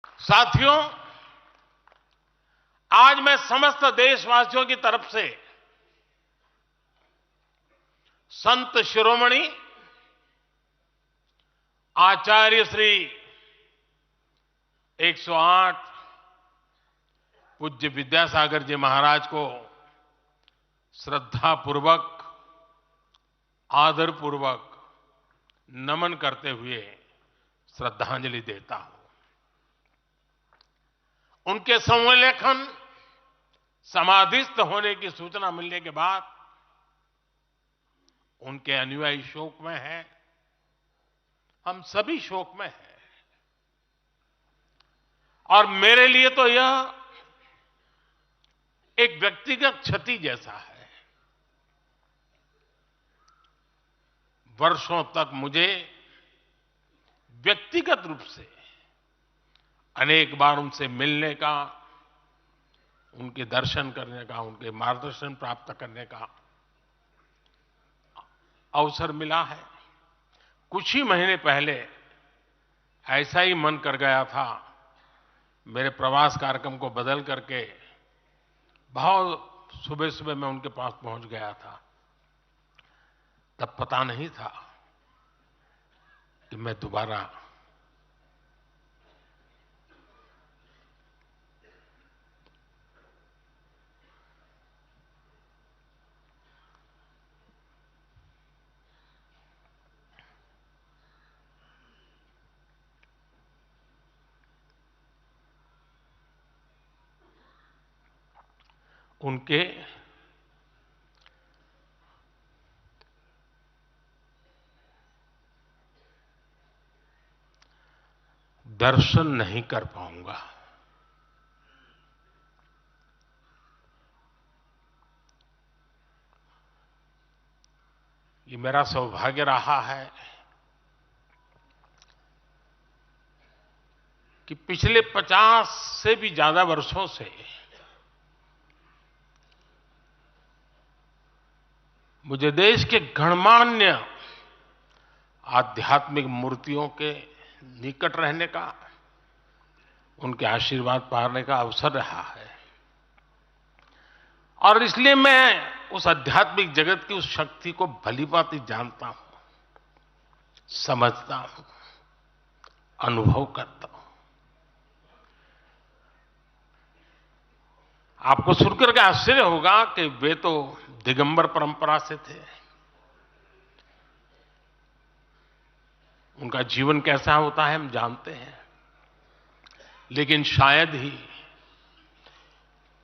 साथियों, आज मैं समस्त देशवासियों की तरफ से संत शिरोमणि आचार्य श्री 108 पूज्य विद्यासागर जी महाराज को श्रद्धापूर्वक, आदरपूर्वक नमन करते हुए श्रद्धांजलि देता हूं। उनके संलेखन समाधिस्थ होने की सूचना मिलने के बाद उनके अनुयायी शोक में हैं, हम सभी शोक में हैं। और मेरे लिए तो यह एक व्यक्तिगत क्षति जैसा है। वर्षों तक मुझे व्यक्तिगत रूप से अनेक बार उनसे मिलने का, उनके दर्शन करने का, उनके मार्गदर्शन प्राप्त करने का अवसर मिला है। कुछ ही महीने पहले ऐसा ही मन कर गया था, मेरे प्रवास कार्यक्रम को बदल करके बहुत सुबह सुबह मैं उनके पास पहुंच गया था। तब पता नहीं था कि मैं दोबारा उनके दर्शन नहीं कर पाऊंगा। ये मेरा सौभाग्य रहा है कि पिछले 50 से भी ज्यादा वर्षों से मुझे देश के गणमान्य आध्यात्मिक मूर्तियों के निकट रहने का, उनके आशीर्वाद पाने का अवसर रहा है। और इसलिए मैं उस आध्यात्मिक जगत की उस शक्ति को भलीभांति जानता हूं, समझता हूं, अनुभव करता हूं। आपको सुनकर के आश्चर्य होगा कि वे तो दिगंबर परंपरा से थे। उनका जीवन कैसा होता है हम जानते हैं, लेकिन शायद ही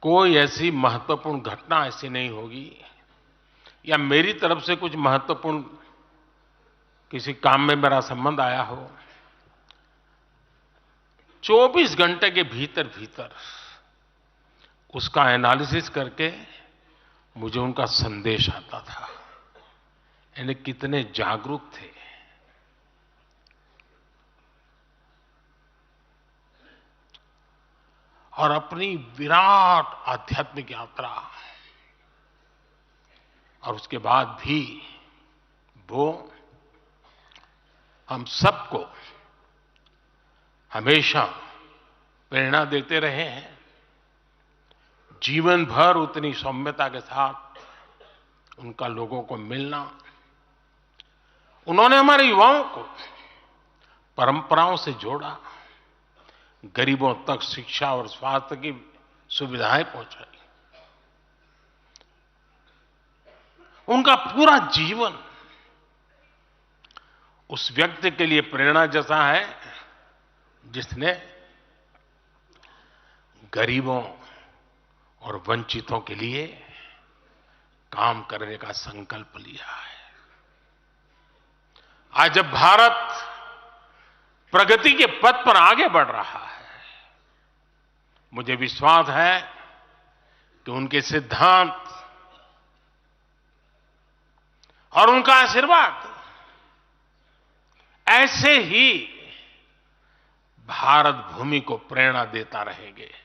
कोई ऐसी महत्वपूर्ण घटना ऐसी नहीं होगी या मेरी तरफ से कुछ महत्वपूर्ण किसी काम में मेरा संबंध आया हो, 24 घंटे के भीतर भीतर उसका एनालिसिस करके मुझे उनका संदेश आता था। यानी कितने जागरूक थे। और अपनी विराट आध्यात्मिक यात्रा और उसके बाद भी वो हम सबको हमेशा प्रेरणा देते रहे हैं। जीवन भर उतनी सौम्यता के साथ उनका लोगों को मिलना। उन्होंने हमारे युवाओं को परंपराओं से जोड़ा, गरीबों तक शिक्षा और स्वास्थ्य की सुविधाएं पहुंचाई। उनका पूरा जीवन उस व्यक्ति के लिए प्रेरणा जैसा है जिसने गरीबों और वंचितों के लिए काम करने का संकल्प लिया है। आज जब भारत प्रगति के पथ पर आगे बढ़ रहा है, मुझे विश्वास है कि उनके सिद्धांत और उनका आशीर्वाद ऐसे ही भारत भूमि को प्रेरणा देता रहेंगे।